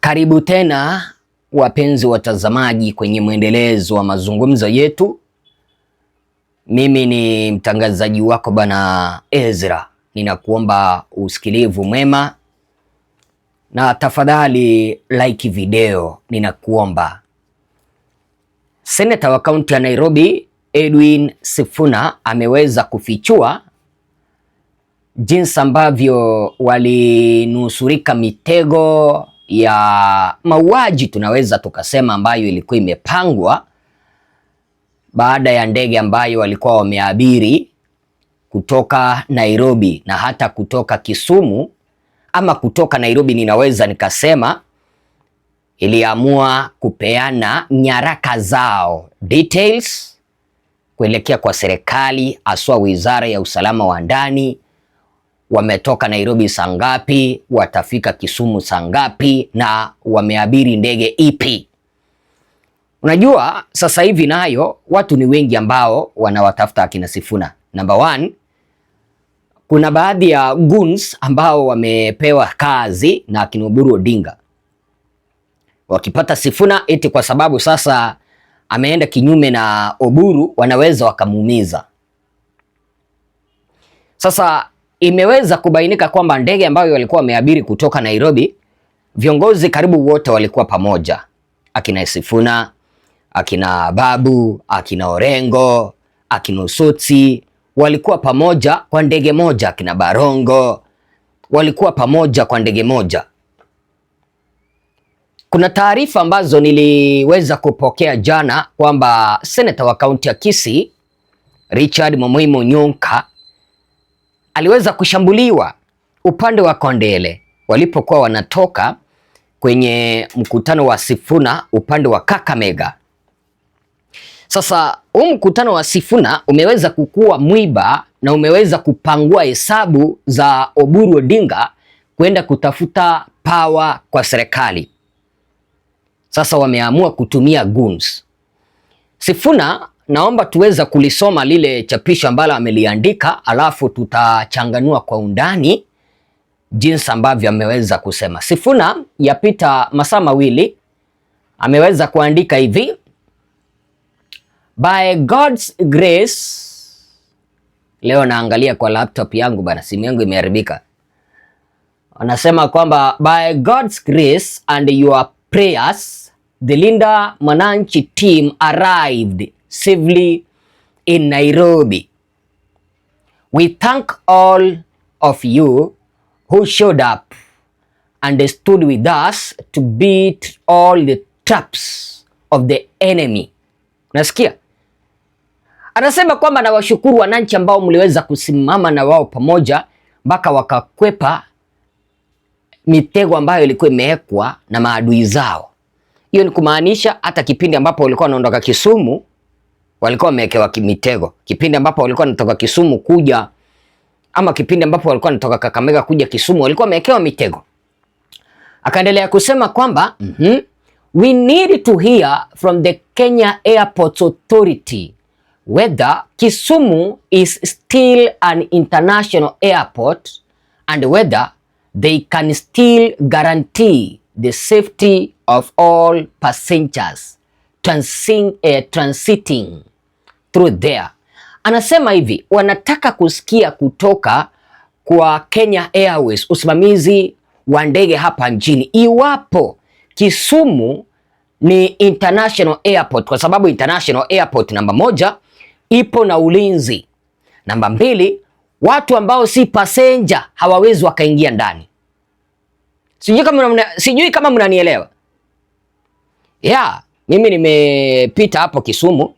Karibu tena wapenzi watazamaji kwenye mwendelezo wa mazungumzo yetu. Mimi ni mtangazaji wako bana Ezra. Ninakuomba usikilivu mwema na tafadhali like video, ninakuomba. Seneta wa kaunti ya Nairobi Edwin Sifuna ameweza kufichua jinsi ambavyo walinusurika mitego ya mauaji, tunaweza tukasema, ambayo ilikuwa imepangwa baada ya ndege ambayo walikuwa wameabiri kutoka Nairobi na hata kutoka Kisumu, ama kutoka Nairobi ninaweza nikasema, iliamua kupeana nyaraka zao, details, kuelekea kwa serikali, haswa wizara ya usalama wa ndani. Wametoka Nairobi saa ngapi, watafika Kisumu saa ngapi, na wameabiri ndege ipi. Unajua sasa hivi nayo watu ni wengi ambao wanawatafuta akina Sifuna. Number one, kuna baadhi ya goons ambao wamepewa kazi na akina Oburu Odinga. Wakipata Sifuna eti kwa sababu sasa ameenda kinyume na Oburu, wanaweza wakamuumiza. Sasa imeweza kubainika kwamba ndege ambayo walikuwa wameabiri kutoka Nairobi, viongozi karibu wote walikuwa pamoja. Akina Sifuna, akina Babu, akina Orengo, akina Osotsi walikuwa pamoja kwa ndege moja, akina Barongo walikuwa pamoja kwa ndege moja. Kuna taarifa ambazo niliweza kupokea jana kwamba seneta wa kaunti ya Kisii Richard Momoei Munyonka aliweza kushambuliwa upande wa Kondele walipokuwa wanatoka kwenye mkutano wa Sifuna upande wa Kakamega. Sasa huu mkutano wa Sifuna umeweza kukua mwiba na umeweza kupangua hesabu za Oburu Odinga kwenda kutafuta power kwa serikali. Sasa wameamua kutumia goons. Sifuna, naomba tuweza kulisoma lile chapisho ambalo ameliandika, alafu tutachanganua kwa undani jinsi ambavyo ameweza kusema. Sifuna yapita masaa mawili ameweza kuandika hivi: by God's grace. Leo naangalia kwa laptop yangu bana, simu yangu imeharibika. Anasema kwamba by God's grace and your prayers, the Linda Mwananchi team arrived safely in Nairobi. We thank all of you who showed up and stood with us to beat all the traps of the enemy. Nasikia anasema kwamba nawashukuru wananchi ambao mliweza kusimama na wao pamoja mpaka wakakwepa mitego ambayo ilikuwa imewekwa na maadui zao. Hiyo ni kumaanisha hata kipindi ambapo walikuwa wanaondoka Kisumu walikuwa wamewekewa mitego. Kipindi ambapo walikuwa wanatoka Kisumu kuja, ama kipindi ambapo walikuwa wanatoka Kakamega kuja Kisumu, walikuwa wamewekewa mitego. Akaendelea kusema kwamba we need to hear from the Kenya Airports Authority whether Kisumu is still an international airport and whether they can still guarantee the safety of all passengers transiting through there. Anasema hivi, wanataka kusikia kutoka kwa Kenya Airways, usimamizi wa ndege hapa nchini, iwapo Kisumu ni international airport, kwa sababu international airport namba moja ipo na ulinzi. Namba mbili, watu ambao si passenger hawawezi wakaingia ndani. Sijui kama mnanielewa. Mimi nimepita hapo Kisumu,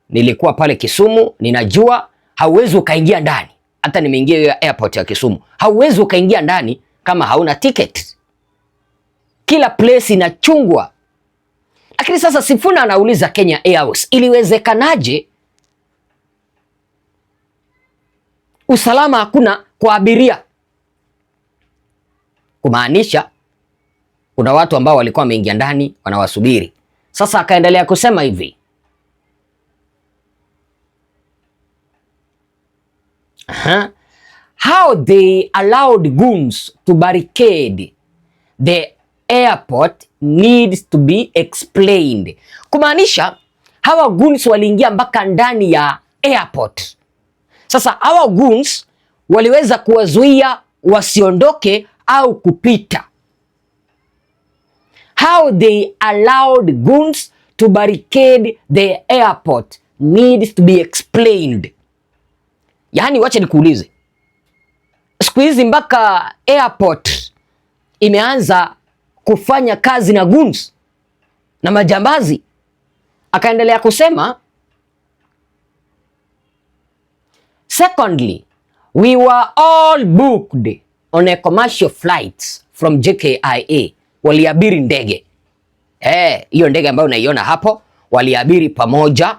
nilikuwa pale Kisumu, ninajua hauwezi ukaingia ndani. Hata nimeingia hiyo airport ya Kisumu, hauwezi ukaingia ndani kama hauna ticket. Kila place inachungwa. Lakini sasa Sifuna anauliza Kenya Airways, iliwezekanaje usalama hakuna kwa abiria? Kumaanisha kuna watu ambao walikuwa wameingia ndani wanawasubiri. Sasa akaendelea kusema hivi, how they allowed goons to barricade the airport needs to be explained. Kumaanisha hawa goons waliingia mpaka ndani ya airport. Sasa hawa goons waliweza kuwazuia wasiondoke au kupita. How they allowed goons to barricade the airport needs to be explained. Yaani wacha nikuulize, siku hizi mpaka airport imeanza kufanya kazi na goons na majambazi. Akaendelea kusema, secondly, we were all booked on a commercial flights from JKIA. Waliabiri ndege. Hiyo ndege ambayo unaiona hapo waliabiri pamoja,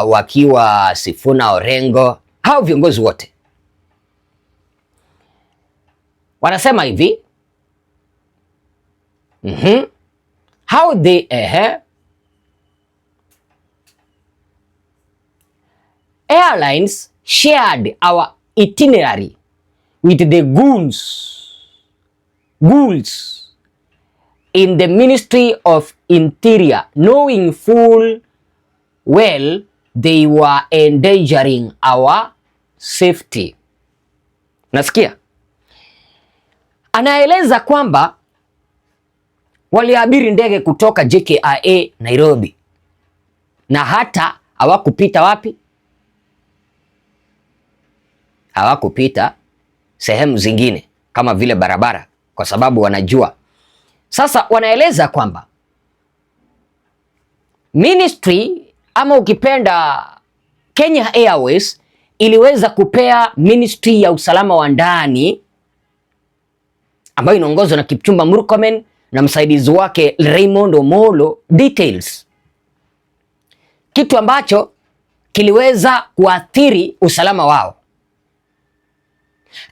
wakiwa Sifuna, Orengo, hao viongozi wote. Wanasema hivi, how they airlines shared our itinerary with the ghouls in the Ministry of Interior, knowing full well they were endangering our safety. Nasikia? Anaeleza kwamba waliabiri ndege kutoka JKIA Nairobi na hata hawakupita wapi? Hawakupita sehemu zingine kama vile barabara, kwa sababu wanajua. Sasa wanaeleza kwamba ministry ama ukipenda Kenya Airways iliweza kupea ministry ya usalama wa ndani ambayo inaongozwa na Kipchumba Murkomen na msaidizi wake Raymond Omolo details, kitu ambacho kiliweza kuathiri usalama wao.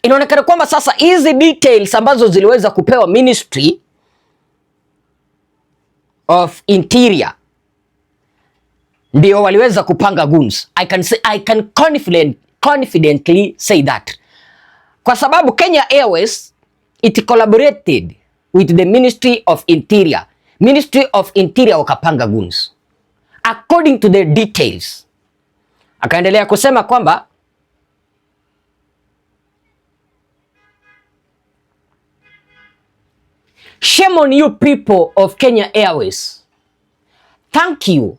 Inaonekana kwamba sasa hizi details ambazo ziliweza kupewa Ministry of Interior ndio waliweza kupanga goons. I can confidently say that, kwa sababu Kenya Airways it collaborated with the Ministry of Interior. Ministry of Interior wakapanga goons according to the details. Akaendelea kusema kwamba shame on you people of Kenya Airways. Thank you.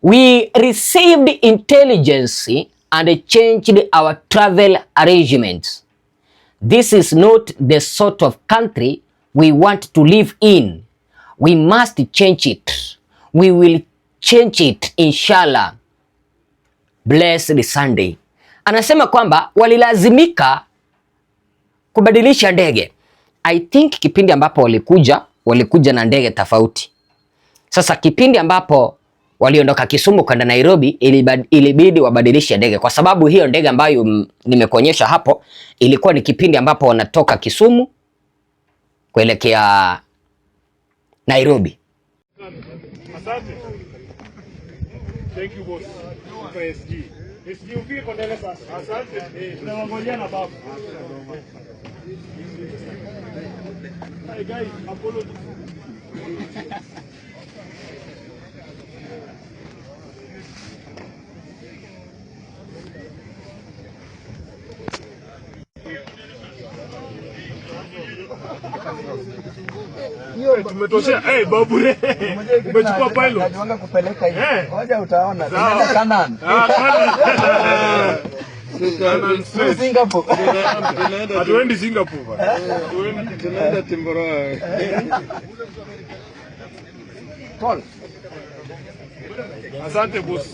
We received intelligence and changed our travel arrangements. This is not the sort of country we want to live in. We must change it. We will change it inshallah. Blessed Sunday. Anasema kwamba walilazimika kubadilisha ndege. I think kipindi ambapo walikuja na ndege tofauti. Sasa kipindi ambapo waliondoka Kisumu kwenda Nairobi ilibidi wabadilishe ndege, kwa sababu hiyo ndege ambayo nimekuonyesha hapo ilikuwa ni kipindi ambapo wanatoka Kisumu kuelekea Nairobi. Asante. Thank you boss. PSG. PSG ufike kwa ndege sasa. Asante. Tunangojea na baba. Hey guys, apologies. Tumetosha. Babu. Umechukua pilot. Naomba kupeleka hivi. Ngoja utaona. Tunaenda Canaan. Singapore. Hatuendi Singapore. Tunaenda Timboroa. Call. Asante boss.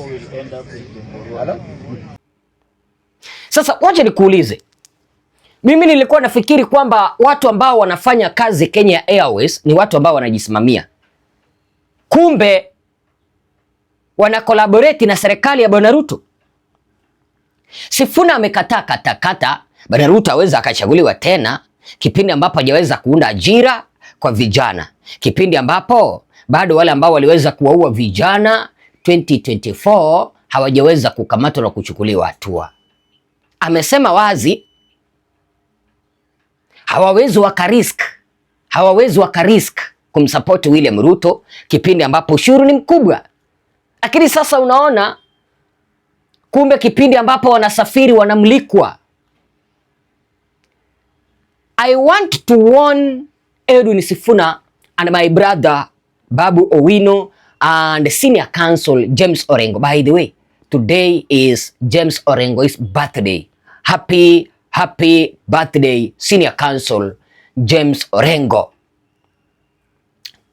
Sasa wacha nikuulize. Mimi nilikuwa nafikiri kwamba watu ambao wanafanya kazi Kenya Airways ni watu ambao wanajisimamia. Kumbe wana collaborate na serikali ya Bwana Ruto. Sifuna amekataa katakata Bwana Ruto aweza akachaguliwa tena, kipindi ambapo hajaweza kuunda ajira kwa vijana, kipindi ambapo bado wale ambao waliweza kuwaua vijana 2024 hawajaweza kukamatwa na kuchukuliwa hatua. Amesema wazi hawawezi wakarisk hawawezi wakarisk kumsupport William Ruto kipindi ambapo ushuru ni mkubwa. Lakini sasa unaona, kumbe kipindi ambapo wanasafiri wanamlikwa. I want to warn Edwin Sifuna and my brother Babu Owino and Senior Counsel James Orengo. By the way, today is James Orengo's birthday. Happy birthday, Senior Counsel James Orengo.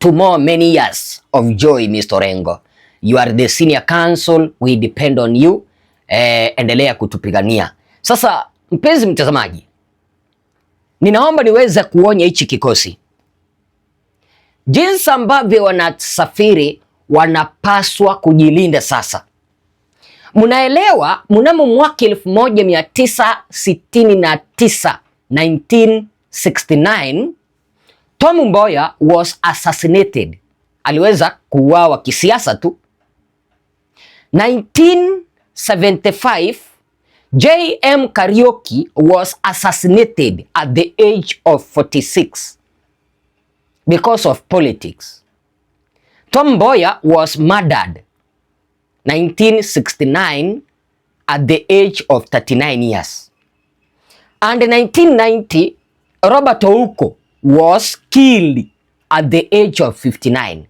To more many years of joy, Mr. Orengo. You are the Senior Counsel, we depend on you. Endelea kutupigania. Sasa mpenzi mtazamaji, ninaomba niweze kuonya hichi kikosi. Jinsi ambavyo wanasafiri wanapaswa kujilinda sasa. Munaelewa, mnamo mwaka 1969, 1969, Tom Mboya was assassinated. Aliweza kuuawa kisiasa tu. 1975, J.M. Kariuki was assassinated at the age of 46 because of politics. Tom Mboya was murdered 1969 at the age of 39 years. And in 1990, Robert Ouko was killed at the age of 59.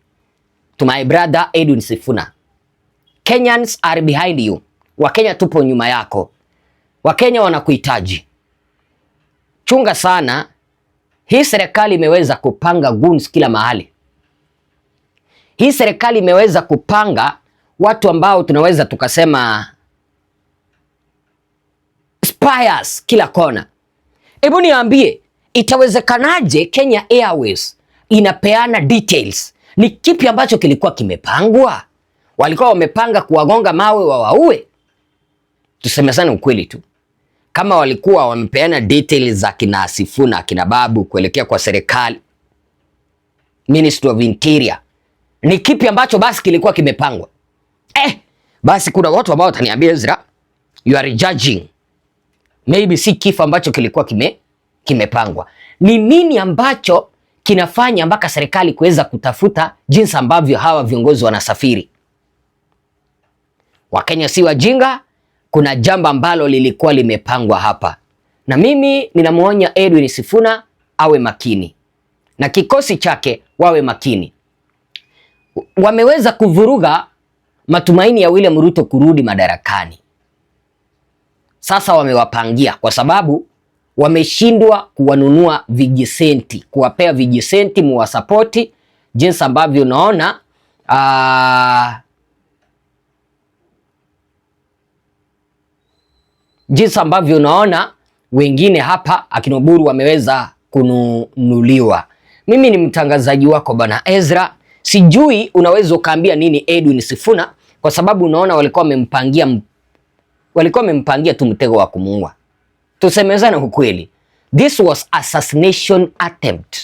To my brother Edwin Sifuna, Kenyans are behind you. Wakenya tupo nyuma yako. Wakenya wanakuhitaji. Chunga sana, hii serikali imeweza kupanga goons kila mahali. Hii serikali imeweza kupanga watu ambao tunaweza tukasema spies kila kona. Hebu niambie, itawezekanaje Kenya Airways inapeana details? Ni kipi ambacho kilikuwa kimepangwa? Walikuwa wamepanga kuwagonga mawe wawaue? Tuseme sana ukweli tu. Kama walikuwa wamepeana details za kina Sifuna, kina Babu kuelekea kwa serikali, Ministry of Interior, ni kipi ambacho basi kilikuwa kimepangwa? Basi kuna watu ambao wataniambia, Ezra, you are judging. Maybe si kifo ambacho kilikuwa kimepangwa. Ni nini ambacho kinafanya mpaka serikali kuweza kutafuta jinsi ambavyo hawa viongozi wanasafiri? Wakenya si wajinga, kuna jambo ambalo lilikuwa limepangwa hapa. Na mimi ninamuonya Edwin Sifuna awe makini. Na kikosi chake wawe makini. Wameweza kuvuruga matumaini ya William Ruto kurudi madarakani. Sasa wamewapangia kwa sababu wameshindwa kuwanunua vijisenti, kuwapea vijisenti muwasapoti jinsi ambavyo unaona jinsi ambavyo unaona wengine hapa akina Oburu wameweza kununuliwa. Mimi ni mtangazaji wako bana Ezra. Sijui unaweza ukaambia nini Edwin Sifuna, kwa sababu unaona walikuwa wamempangia tu mtego wa kumuua. Tusemezane ukweli. This was assassination attempt.